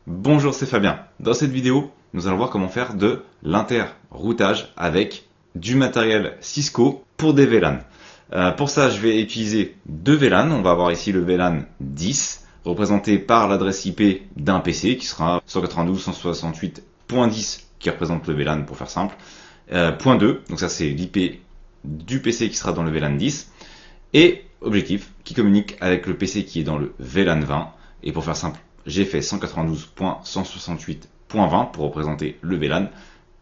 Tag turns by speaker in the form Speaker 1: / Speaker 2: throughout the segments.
Speaker 1: Bonjour, c'est Fabien. Dans cette vidéo, nous allons voir comment faire de l'inter-routage avec du matériel Cisco pour des VLAN. Pour ça, je vais utiliser deux VLAN. On va avoir ici le VLAN 10, représenté par l'adresse IP d'un PC, qui sera 192.168.10, qui représente le VLAN pour faire simple. Point 2, donc ça c'est l'IP du PC qui sera dans le VLAN 10. Et objectif, qui communique avec le PC qui est dans le VLAN 20. Et pour faire simple, j'ai fait 192.168.20 pour représenter le VLAN.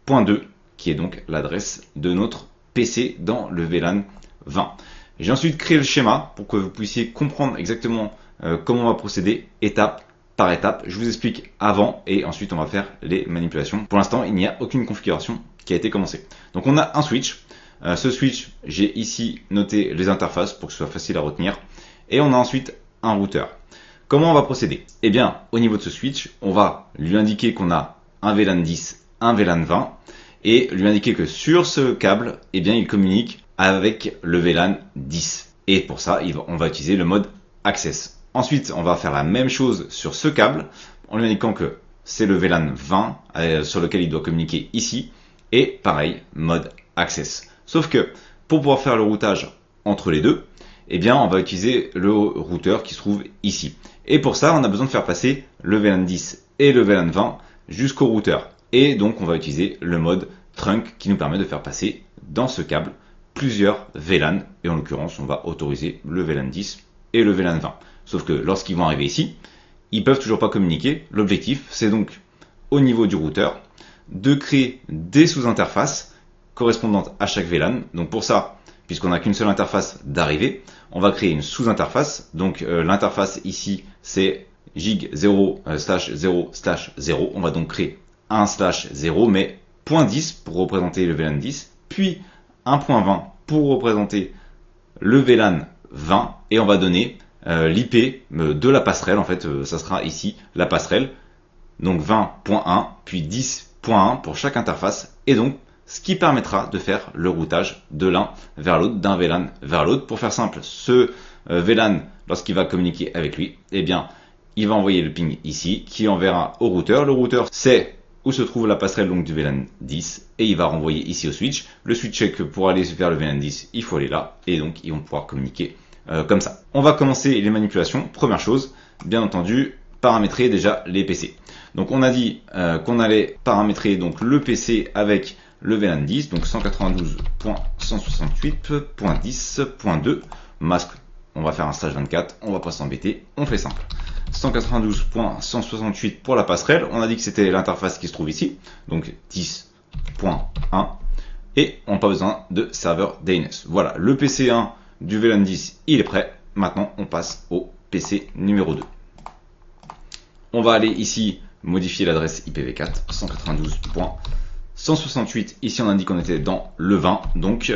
Speaker 1: Point 2, qui est donc l'adresse de notre PC dans le VLAN 20. J'ai ensuite créé le schéma pour que vous puissiez comprendre exactement comment on va procéder étape par étape. Je vous explique avant et ensuite on va faire les manipulations. Pour l'instant, il n'y a aucune configuration qui a été commencée. Donc on a un switch. Ce switch, j'ai ici noté les interfaces pour que ce soit facile à retenir. Et on a ensuite un routeur. Comment on va procéder? Eh bien, au niveau de ce switch, on va lui indiquer qu'on a un VLAN 10, un VLAN 20, et lui indiquer que sur ce câble, eh bien, il communique avec le VLAN 10. Et pour ça, on va utiliser le mode Access. Ensuite, on va faire la même chose sur ce câble, en lui indiquant que c'est le VLAN 20 sur lequel il doit communiquer ici, et pareil, mode Access. Sauf que pour pouvoir faire le routage entre les deux, eh bien, on va utiliser le routeur qui se trouve ici. Et pour ça, on a besoin de faire passer le VLAN 10 et le VLAN 20 jusqu'au routeur. Et donc, on va utiliser le mode Trunk qui nous permet de faire passer dans ce câble plusieurs VLAN. Et en l'occurrence, on va autoriser le VLAN 10 et le VLAN 20. Sauf que lorsqu'ils vont arriver ici, ils peuvent toujours pas communiquer. L'objectif, c'est donc au niveau du routeur de créer des sous-interfaces correspondantes à chaque VLAN. Donc pour ça, puisqu'on n'a qu'une seule interface d'arrivée, on va créer une sous-interface. Donc l'interface ici, c'est gig 0/0/0. On va donc créer un /0, mais .10 pour représenter le VLAN 10, puis un .20 pour représenter le VLAN 20, et on va donner l'IP de la passerelle. En fait, ça sera ici la passerelle. Donc 20.1, puis 10.1 pour chaque interface, et donc ce qui permettra de faire le routage de l'un vers l'autre, d'un VLAN vers l'autre. Pour faire simple, ce VLAN, lorsqu'il va communiquer avec lui, eh bien, il va envoyer le ping ici, qui enverra au routeur. Le routeur sait où se trouve la passerelle donc du VLAN 10, et il va renvoyer ici au switch. Le switch sait que pour aller vers le VLAN 10, il faut aller là, et donc ils vont pouvoir communiquer comme ça. On va commencer les manipulations. Première chose, bien entendu, paramétrer déjà les PC. Donc on a dit qu'on allait paramétrer donc le PC avec le VLAN 10, donc 192.168.10.2, masque, on va faire un /24, on va pas s'embêter, on fait simple. 192.168 pour la passerelle, on a dit que c'était l'interface qui se trouve ici, donc 10.1, et on n'a pas besoin de serveur DNS. Voilà, le PC1 du VLAN 10, il est prêt. Maintenant, on passe au PC numéro 2. On va aller ici modifier l'adresse IPv4, 192.168, ici on indique qu'on était dans le 20, donc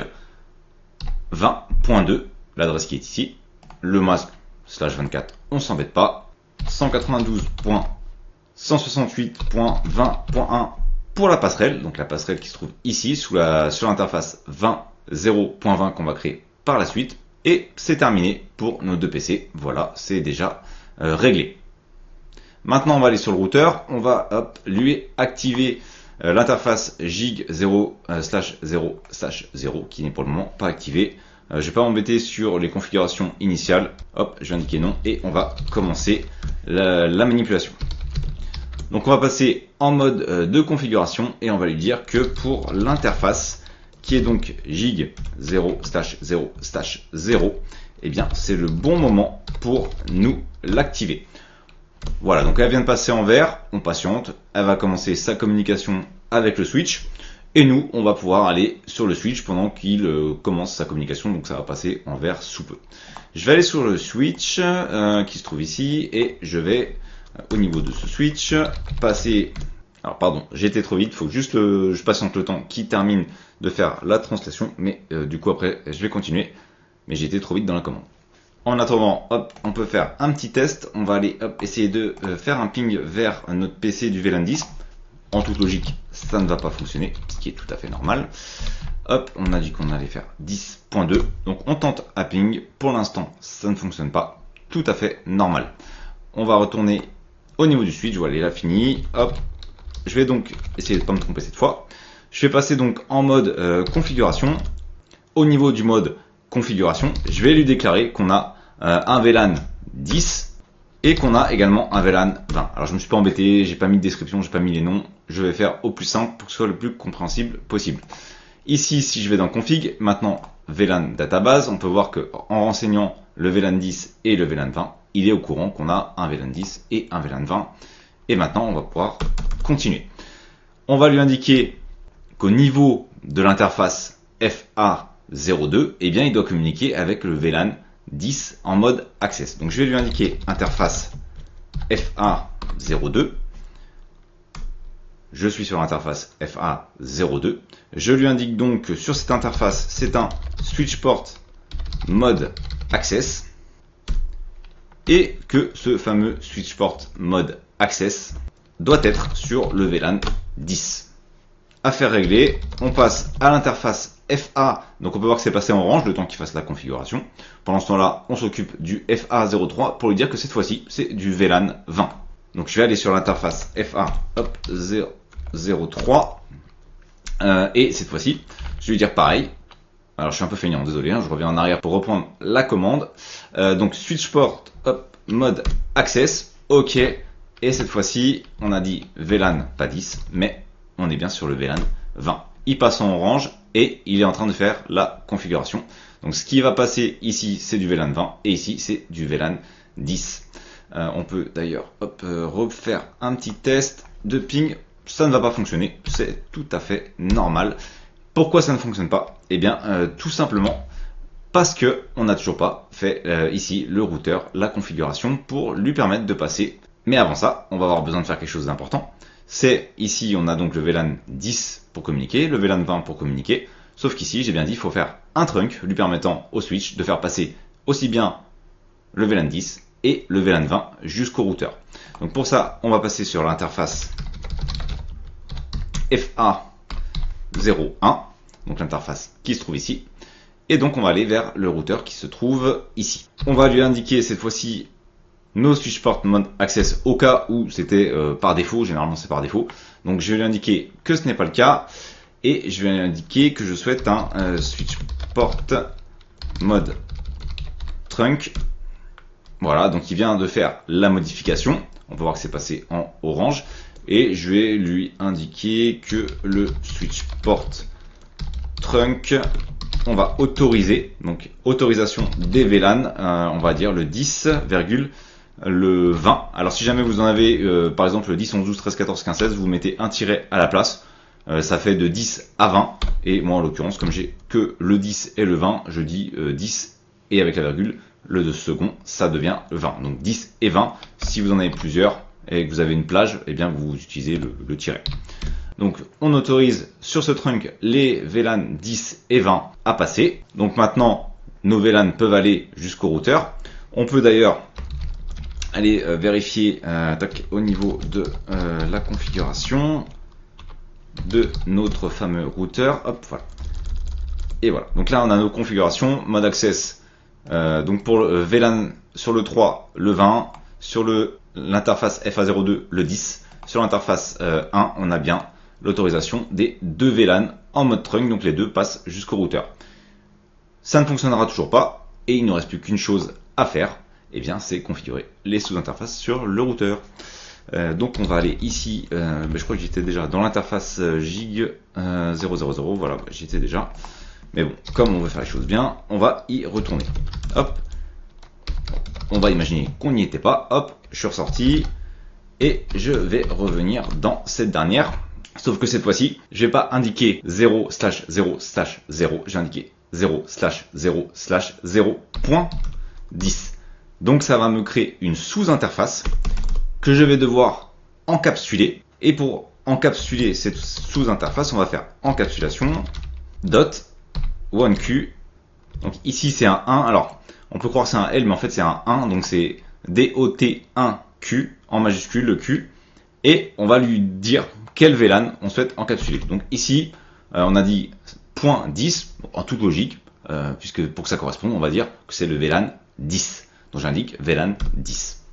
Speaker 1: 20.2, l'adresse qui est ici, le masque /24, on s'embête pas, 192.168.20.1 pour la passerelle, donc la passerelle qui se trouve ici sur l'interface 20.0.20 qu'on va créer par la suite, et c'est terminé pour nos deux PC. Voilà, c'est déjà réglé. Maintenant, on va aller sur le routeur, on va lui activer l'interface gig 0/0/0 qui n'est pour le moment pas activée. Je ne vais pas m'embêter sur les configurations initiales. Hop, je vais indiquer non et on va commencer la manipulation. Donc on va passer en mode de configuration et on va lui dire que pour l'interface qui est donc gig 0/0/0, eh bien c'est le bon moment pour nous l'activer. Voilà, donc elle vient de passer en vert, on patiente, elle va commencer sa communication avec le switch, et nous, on va pouvoir aller sur le switch pendant qu'il commence sa communication, donc ça va passer en vert sous peu. Je vais aller sur le switch qui se trouve ici, et je vais, au niveau de ce switch, passer... Alors pardon, j'ai été trop vite, il faut que juste je patiente le temps qui termine de faire la translation, mais du coup après, je vais continuer, mais j'ai été trop vite dans la commande. En attendant, hop, on peut faire un petit test. On va aller essayer de faire un ping vers notre PC du VLAN 10. En toute logique, ça ne va pas fonctionner, ce qui est tout à fait normal. Hop, on a dit qu'on allait faire 10.2. Donc on tente un ping. Pour l'instant, ça ne fonctionne pas. Tout à fait normal. On va retourner au niveau du switch, voilà, il a fini. Hop, je vais donc essayer de ne pas me tromper cette fois. Je vais passer donc en mode configuration. Au niveau du mode configuration, je vais lui déclarer qu'on a un VLAN 10 et qu'on a également un VLAN 20. Alors je me suis pas embêté, j'ai pas mis de description, j'ai pas mis les noms. Je vais faire au plus simple pour que ce soit le plus compréhensible possible. Ici, si je vais dans config, maintenant VLAN database, on peut voir que en renseignant le VLAN 10 et le VLAN 20, il est au courant qu'on a un VLAN 10 et un VLAN 20. Et maintenant, on va pouvoir continuer. On va lui indiquer qu'au niveau de l'interface FA02, eh bien, il doit communiquer avec le VLAN 10 en mode access. Donc, je vais lui indiquer interface FA02. Je suis sur l'interface FA02. Je lui indique donc que sur cette interface, c'est un switch port mode access et que ce fameux switch port mode access doit être sur le VLAN 10. Affaire réglée, on passe à l'interface FA. Donc on peut voir que c'est passé en orange le temps qu'il fasse la configuration. Pendant ce temps-là, on s'occupe du FA03 pour lui dire que cette fois-ci, c'est du VLAN 20. Donc je vais aller sur l'interface FA03 et cette fois-ci, je vais lui dire pareil. Alors je suis un peu feignant, désolé, je reviens en arrière pour reprendre la commande. Donc switch port mode access, ok. Et cette fois-ci, on a dit VLAN pas 10, mais on est bien sur le VLAN 20. Il passe en orange et il est en train de faire la configuration. Donc ce qui va passer ici, c'est du VLAN 20 et ici, c'est du VLAN 10. On peut d'ailleurs refaire un petit test de ping. Ça ne va pas fonctionner, c'est tout à fait normal. Pourquoi ça ne fonctionne pas? Eh bien, tout simplement parce que on n'a toujours pas fait ici le routeur, la configuration pour lui permettre de passer. Mais avant ça, on va avoir besoin de faire quelque chose d'important. C'est ici, on a donc le VLAN 10 pour communiquer, le VLAN 20 pour communiquer. Sauf qu'ici, j'ai bien dit, il faut faire un trunk lui permettant au switch de faire passer aussi bien le VLAN 10 et le VLAN 20 jusqu'au routeur. Donc pour ça, on va passer sur l'interface FA01, donc l'interface qui se trouve ici. Et donc on va aller vers le routeur qui se trouve ici. On va lui indiquer cette fois-ci no switch port mode access au cas où c'était par défaut, généralement c'est par défaut. Donc je vais lui indiquer que ce n'est pas le cas et je vais lui indiquer que je souhaite un switch port mode trunk. Voilà, donc il vient de faire la modification. On peut voir que c'est passé en orange et je vais lui indiquer que le switch port trunk, on va autoriser, donc autorisation des VLAN, on va dire le 10, le 20. Alors si jamais vous en avez par exemple le 10, 11, 12, 13, 14, 15, 16, vous mettez un tiret à la place, ça fait de 10 à 20, et moi en l'occurrence comme j'ai que le 10 et le 20, je dis 10 et avec la virgule, le 2 second, ça devient 20. Donc 10 et 20, si vous en avez plusieurs et que vous avez une plage, eh bien vous utilisez le tiret. Donc on autorise sur ce trunk les VLAN 10 et 20 à passer. Donc maintenant nos VLAN peuvent aller jusqu'au routeur. On peut d'ailleurs aller vérifier au niveau de la configuration de notre fameux routeur. Hop, voilà. Et voilà. Donc là on a nos configurations. Mode access. Donc pour le VLAN sur le 3, le 20. Sur l'interface FA02, le 10. Sur l'interface 1, on a bien l'autorisation des deux VLAN en mode trunk, donc les deux passent jusqu'au routeur. Ça ne fonctionnera toujours pas et il ne reste plus qu'une chose à faire, et bien c'est configurer les sous-interfaces sur le routeur. Donc on va aller ici, je crois que j'étais déjà dans l'interface gig 000, voilà, j'y étais déjà. Mais bon, comme on veut faire les choses bien, on va y retourner. Hop, on va imaginer qu'on n'y était pas, hop, je suis ressorti et je vais revenir dans cette dernière. Sauf que cette fois-ci, je vais pas indiquer 0/0/0, j'ai indiqué 0/0/0.10. Donc ça va me créer une sous-interface que je vais devoir encapsuler. Et pour encapsuler cette sous-interface, on va faire encapsulation dot oneQ. Donc ici c'est un 1. Alors on peut croire que c'est un L, mais en fait c'est un 1. Donc c'est DOT1Q en majuscule, le Q. Et on va lui dire quel VLAN on souhaite encapsuler. Donc ici, on a dit .10, en toute logique, puisque pour que ça corresponde, on va dire que c'est le VLAN 10. Donc j'indique VLAN 10.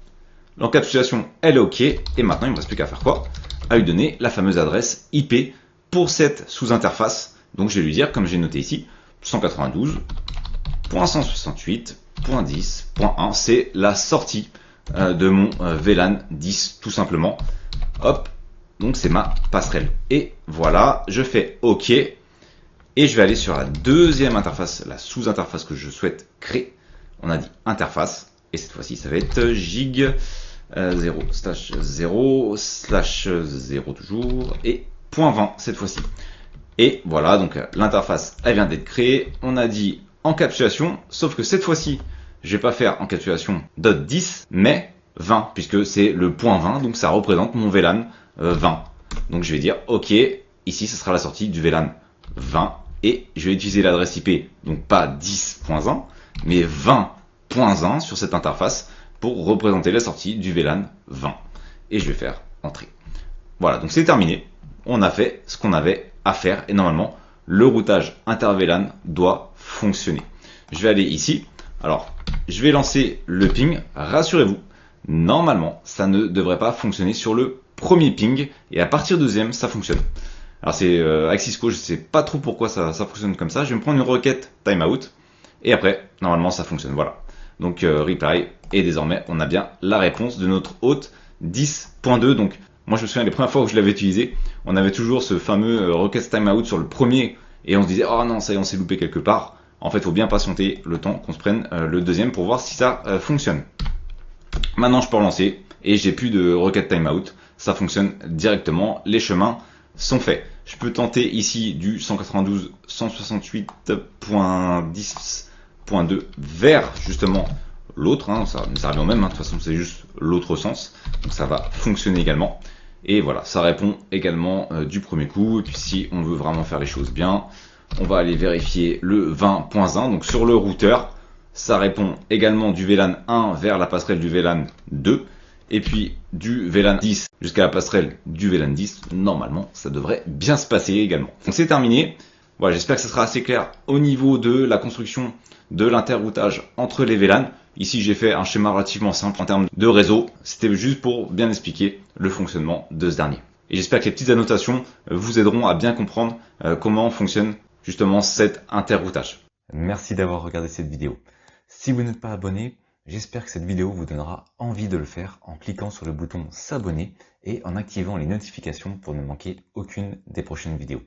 Speaker 1: L'encapsulation, elle est OK. Et maintenant, il ne me reste plus qu'à faire quoi? À lui donner la fameuse adresse IP pour cette sous-interface. Donc je vais lui dire, comme j'ai noté ici, 192.168.10.1. C'est la sortie de mon VLAN 10, tout simplement. Hop, donc c'est ma passerelle. Et voilà, je fais OK. Et je vais aller sur la deuxième interface, la sous-interface que je souhaite créer. On a dit interface. Et cette fois-ci, ça va être gig 0/0/0 toujours. Et .20 cette fois-ci. Et voilà, donc l'interface, elle vient d'être créée. On a dit encapsulation, sauf que cette fois-ci, je vais pas faire encapsulation .10, mais 20, puisque c'est le point 20, donc ça représente mon VLAN 20. Donc je vais dire, OK, ici, ce sera la sortie du VLAN 20, et je vais utiliser l'adresse IP, donc pas 10.1, mais 20.1 sur cette interface, pour représenter la sortie du VLAN 20. Et je vais faire entrée. Voilà, donc c'est terminé. On a fait ce qu'on avait à faire et normalement le routage inter-VLAN doit fonctionner. Je vais aller ici. Alors, je vais lancer le ping. Rassurez-vous, normalement, ça ne devrait pas fonctionner sur le premier ping et à partir du deuxième, ça fonctionne. Alors c'est avec Cisco, je ne sais pas trop pourquoi ça fonctionne comme ça. Je vais me prendre une requête timeout et après, normalement, ça fonctionne. Voilà. Donc reply et désormais, on a bien la réponse de notre hôte 10.2. Donc moi, je me souviens les premières fois où je l'avais utilisé, on avait toujours ce fameux request timeout sur le premier et on se disait oh non, ça y est, on s'est loupé quelque part. En fait, il faut bien patienter le temps qu'on se prenne le deuxième pour voir si ça fonctionne. Maintenant, je peux relancer et j'ai plus de requête timeout. Ça fonctionne directement. Les chemins sont faits. Je peux tenter ici du 192.168.10.2 vers justement l'autre. Ça revient au même. De toute façon, c'est juste l'autre sens. Donc ça va fonctionner également. Et voilà, ça répond également du premier coup. Et puis si on veut vraiment faire les choses bien, on va aller vérifier le 20.1. Donc sur le routeur, ça répond également du VLAN 1 vers la passerelle du VLAN 2. Et puis du VLAN 10 jusqu'à la passerelle du VLAN 10. Normalement, ça devrait bien se passer également. Donc c'est terminé. Voilà, j'espère que ça sera assez clair au niveau de la construction de l'interroutage entre les VLAN. Ici, j'ai fait un schéma relativement simple en termes de réseau. C'était juste pour bien expliquer le fonctionnement de ce dernier. Et j'espère que les petites annotations vous aideront à bien comprendre comment fonctionne justement cet interroutage.
Speaker 2: Merci d'avoir regardé cette vidéo. Si vous n'êtes pas abonné, j'espère que cette vidéo vous donnera envie de le faire en cliquant sur le bouton s'abonner et en activant les notifications pour ne manquer aucune des prochaines vidéos.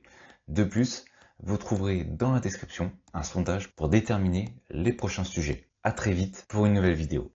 Speaker 2: De plus, vous trouverez dans la description un sondage pour déterminer les prochains sujets. À très vite pour une nouvelle vidéo.